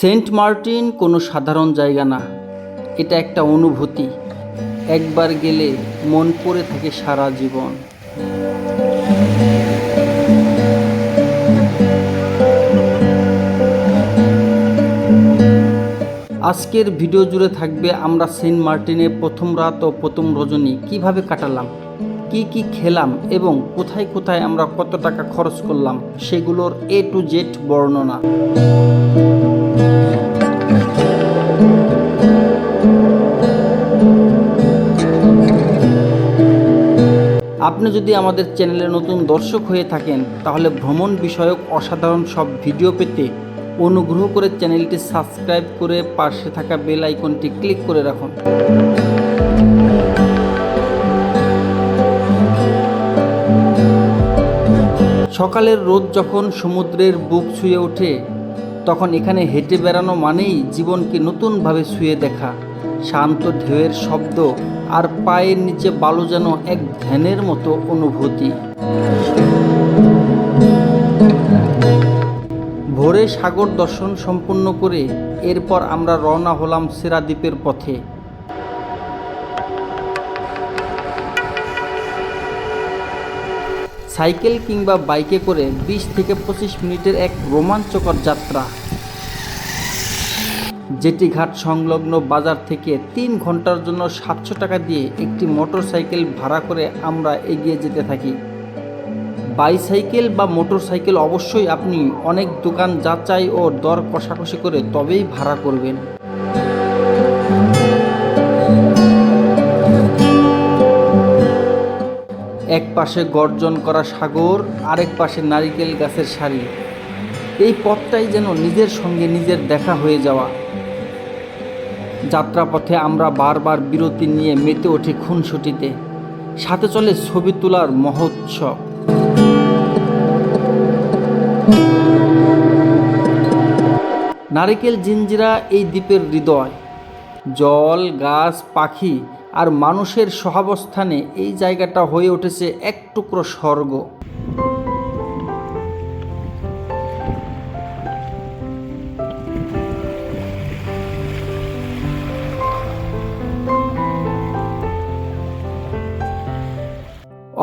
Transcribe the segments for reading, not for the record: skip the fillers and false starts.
Saint Martin কোনো সাধারণ জায়গা না, এটা একটা অনুভূতি। একবার গেলে মন পড়ে থাকে সারা জীবন। আজকের ভিডিও জুড়ে থাকবে আমরা সেন্ট মার্টিনে প্রথম রাত ও প্রথম রজনী কিভাবে কাটালাম, কি খেলাম এবং কোথায় কোথায় আমরা কত টাকা খরচ করলাম সেগুলোর A to Z বর্ণনা। আপনি যদি আমাদের চ্যানেলে নতুন দর্শক হয়ে থাকেন তাহলে ভ্রমণ বিষয়ক অসাধারণ সব ভিডিও পেতে অনুগ্রহ করে চ্যানেলটি সাবস্ক্রাইব করে পাশে থাকা বেল আইকনটি ক্লিক করে রাখুন। সকালের রোদ যখন সমুদ্রের বুক ছুঁয়ে ওঠে তখন এখানে হেঁটে বেড়ানো মানেই জীবনকে নতুনভাবে ছুঁয়ে দেখা। শান্ত ঢেউয়ের শব্দ আর পায়ের নিচে বালু যেন এক ধ্যানের মতো অনুভূতি। ভোরে সাগর দর্শন সম্পূর্ণ করে এরপর আমরা রওনা হলাম সেরা দ্বীপের পথে। সাইকেল কিংবা বাইকে করে 20 থেকে 25 মিনিটের এক রোমাঞ্চকর যাত্রা। জেটি ঘাট সংলগ্ন বাজার থেকে 3 ঘন্টার জন্য 700 টাকা দিয়ে একটি মোটর সাইকেল ভাড়া করে আমরা এগিয়ে যেতে থাকি। বাইসাইকেল বা মোটর সাইকেল অবশ্যই আপনি অনেক দোকান যাচাই ও দর কষাকষি করে তবেই ভাড়া করবেন। এক পাশে গর্জন করা সাগর, আরেক পাশে নারিকেল গাছের সারি। এই পথটাই যেন নিজের সঙ্গে নিজের দেখা হয়ে যাওয়া। যাত্রাপথে আমরা বারবার বিরতি নিয়ে মেতে ওঠি খুনসুটিতে, সাথে চলে ছবি তোলার মহোৎসব। নারিকেল জিঞ্জিরা এই দ্বীপের হৃদয়। জল, গাছ, পাখি আর মানুষের সহাবস্থানে এই জায়গাটা হয়ে উঠেছে এক টুকরো স্বর্গ।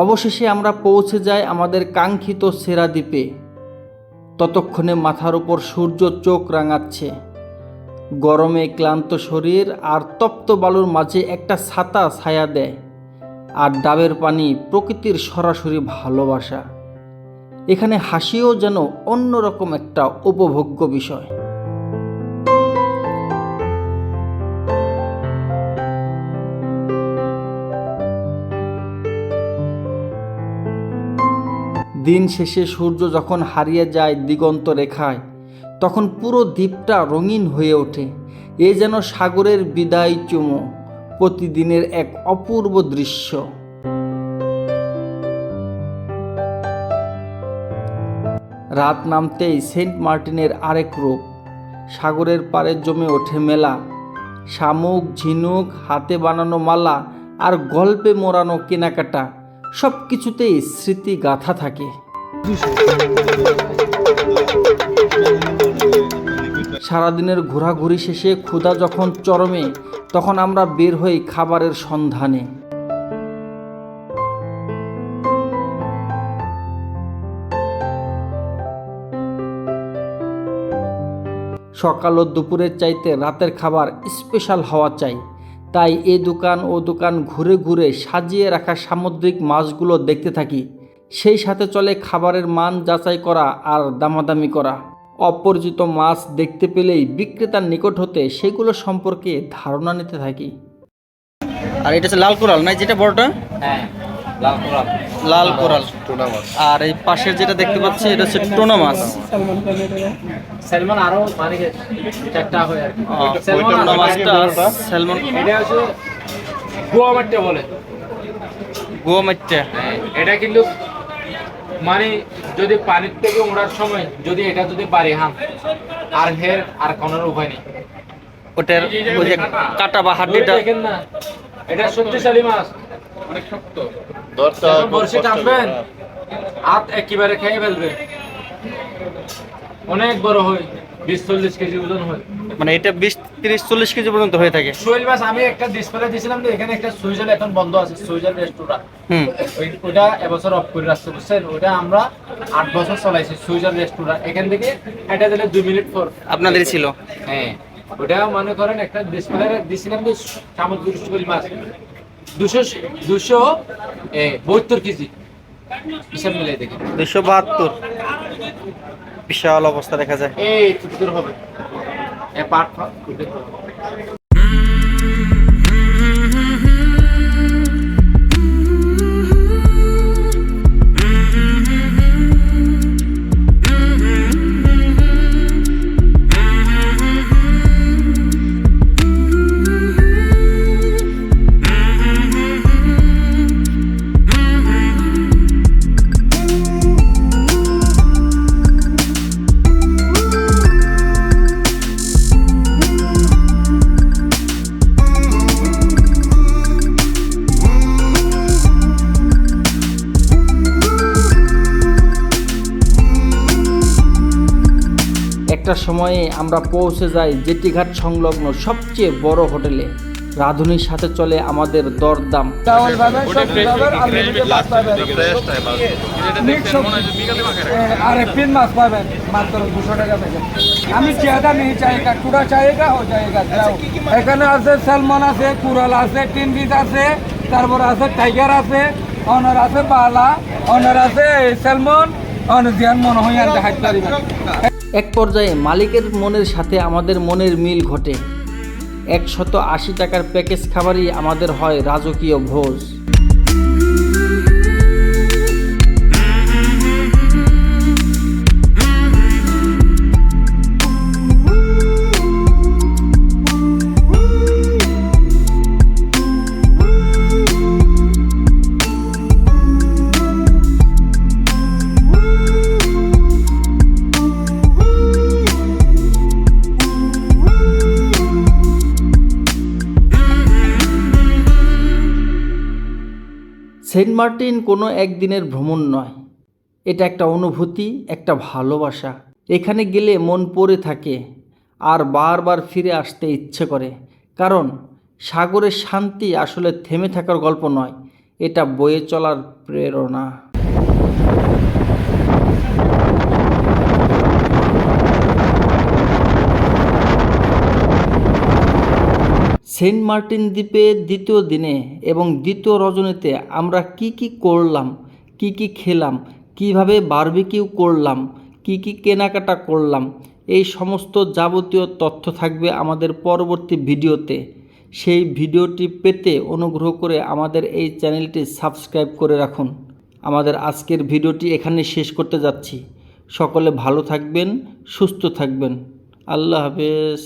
অবশেষে আমরা পৌঁছে যাই আমাদের কাঙ্ক্ষিত সেরা দ্বীপে। ততক্ষণে মাথার উপর সূর্য চোখ রাঙাচ্ছে। গরমে ক্লান্ত শরীর আর তপ্ত বালুর মাঝে একটা ছাতা ছায়া দেয়, আর ডাবের পানি প্রকৃতির সরাসরি ভালোবাসা। এখানে হাসিও যেন অন্যরকম একটা উপভোগ্য বিষয়। দিন শেষে সূর্য যখন হারিয়ে যায় দিগন্ত রেখায় তখন পুরো দ্বীপটা রঙিন হয়ে ওঠে। এ যেন সাগরের বিদায় চুমু, প্রতিদিনের এক অপূর্ব দৃশ্য। রাত নামতেই সেন্ট মার্টিনের আরেক রূপ। সাগরের পাড়ে জমে ওঠে মেলা। শামুক, ঝিনুক, হাতে বানানো মালা আর গল্পে মোড়ানো কেনাকাটা, সব কিছুতেই স্মৃতি গাঁথা থাকে। সারাদিনের ঘোরাঘুরি শেষে ক্ষুধা যখন চরমে তখন আমরা বের হই খাবারের সন্ধানে। সকাল ও দুপুরের চাইতে রাতের খাবার স্পেশাল হওয়া চাই। তাই এ দোকান ও দোকান ঘুরে ঘুরে সাজিয়ে রাখা সামুদ্রিক মাছগুলো দেখতে থাকি। সেই সাথে চলে খাবারের মান যাচাই করা আর দামাদামি করা। অপরিচিত মাছ দেখতে পেলেই বিক্রেতার নিকট হতে সেগুলো সম্পর্কে ধারণা নিতে থাকি। আর এটা হচ্ছে লাল কোরাল, নাই যেটা বড়টা? হ্যাঁ, লাল কোরাল। লাল কোরাল টোনা মাছ। আর এই পাশের যেটা দেখতে পাচ্ছি এটা হচ্ছে টোনা মাছ। স্যালমন আরো মানে চারটা হয় আর কি। টোনা মাছটা স্যালমন, এটা হচ্ছে গোয়া মাট্টা বলে। গোয়া মাছটা এটা কিন্তু মানে যদি পানির থেকে ওড়ার সময় যদি এটা যদি পারে আর হের আর কোনো উপায় নেই। ওটার ওই যে কাটা বা হাড্ডিটা দেখেন না, এটা শক্তিশালী মাছ, অনেক শক্ত। বর্ষি টানবেন হাত একেবারে খেয়ে ফেলবে, অনেক বড় হয়। 20-40 কেজি ওজন হয়। মানে এটা 20-30-40 কেজি পর্যন্ত হয়ে থাকে। শৈল মাছ আমি একটা ডিসপ্লে দিয়েছিলাম, তো এখানে একটা সুইজার এখন বন্ধ আছে, সুইজার রেস্টুরেন্ট। হুম। ওইটা এবছর অফ করে রাখছে, বুঝছেন? ওটা আমরা 8 বছর চালাইছি, সুইজার রেস্টুরেন্ট। এখান থেকে এটা দিলে 2 মিনিট পর আপনাদের ছিল? হ্যাঁ, ওটা মনে করেন একটা ডিসপ্লে দিয়েছিলাম যে সামুদ্রিক শৈল মাছ 272 কেজি হিসাব মিলাই দেখি। 272, বিশাল অবস্থা দেখা যায়। এই তুতুর হবে এ পাট উঠে। একটা সময়ে আমরা পৌঁছে যাই জেটিঘাট সংলগ্ন সবচেয়ে বড় হোটেলে। রাঁধুনির সাথে চলে আমাদের দরদাম। চাवल পাবেন, সবজি পাবেন, আনলিমিটেড মাছ পাবেন, আর फिर माछ पाবেন মাত্র 200 টাকা থেকে। আমি ज़्यादा नहीं चाहेगा, पूरा चाहेगा हो जाएगा। যাও, এখানে আছে স্যালমন আছে, কুরাল আছে, টিনবিট আছে, তারপর আছে টাইগার আছে, অনার আছে বালা, অনার আছে স্যালমন, অনার জিয়ান মনে হয় আর দেখাইতে পারিবেন। এক পর্যায়ে মালিকের মনের সাথে আমাদের মনের মিল ঘটে। 180 টাকার প্যাকেজ খাবারই আমাদের হয় রাজকীয় ভোজ। সেন্ট মার্টিন কোনো একদিনের ভ্রমণ নয়, এটা একটা অনুভূতি, একটা ভালোবাসা। এখানে গেলে মন পড়ে থাকে আর বারবার ফিরে আসতে ইচ্ছে করে, কারণ সাগরের শান্তি আসলে থেমে থাকার গল্প নয়, এটা বয়ে চলার প্রেরণা। সেন্ট মার্টিন দ্বীপের দ্বিতীয় দিনে এবং দ্বিতীয় রজনীতে আমরা কি কি করলাম, কি কি খেলাম, কিভাবে বারবিকিউ করলাম, কি কি কেনাকাটা করলাম, এই সমস্ত যাবতীয় তথ্য থাকবে আমাদের পরবর্তী ভিডিওতে। সেই ভিডিওটি পেতে অনুগ্রহ করে আমাদের এই চ্যানেলটি সাবস্ক্রাইব করে রাখুন। আমাদের আজকের ভিডিওটি এখানে শেষ করতে যাচ্ছি। সকলে ভালো থাকবেন, সুস্থ থাকবেন। আল্লাহ হাফেজ।